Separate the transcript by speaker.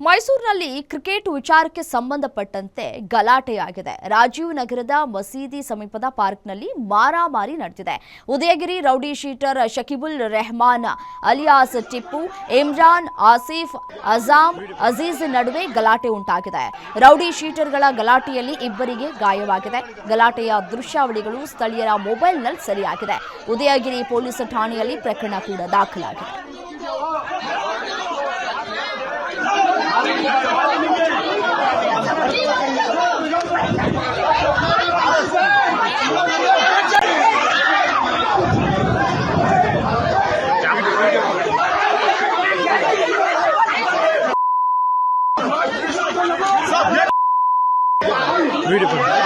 Speaker 1: ಮೈಸೂರಿನಲ್ಲಿ ಕ್ರಿಕೆಟ್ ವಿಚಾರಕ್ಕೆ ಸಂಬಂಧಪಟ್ಟಂತೆ ಗಲಾಟೆಯಾಗಿದೆ. ರಾಜೀವ್ ನಗರದ ಮಸೀದಿ ಸಮೀಪದ ಪಾರ್ಕ್ನಲ್ಲಿ ಮಾರಾಮಾರಿ ನಡೆದಿದೆ. Udayagiri rowdy sheeter Shakibul Rehman alias Tippu, Imran, Asif, Azam, Aziz ನಡುವೆ ಗಲಾಟೆ ಉಂಟಾಗಿದೆ. ರೌಡಿ ಶೀಟರ್ಗಳ ಗಲಾಟೆಯಲ್ಲಿ ಇಬ್ಬರಿಗೆ ಗಾಯವಾಗಿದೆ. ಗಲಾಟೆಯ ದೃಶ್ಯಾವಳಿಗಳು ಸ್ಥಳೀಯರ ಮೊಬೈಲ್ನಲ್ಲಿ ಸೆರೆಯಾಗಿದೆ. ಉದಯಗಿರಿ ಪೊಲೀಸ್ ಠಾಣೆಯಲ್ಲಿ ಪ್ರಕರಣ ಕೂಡ ದಾಖಲಾಗಿದೆ.
Speaker 2: Beautiful.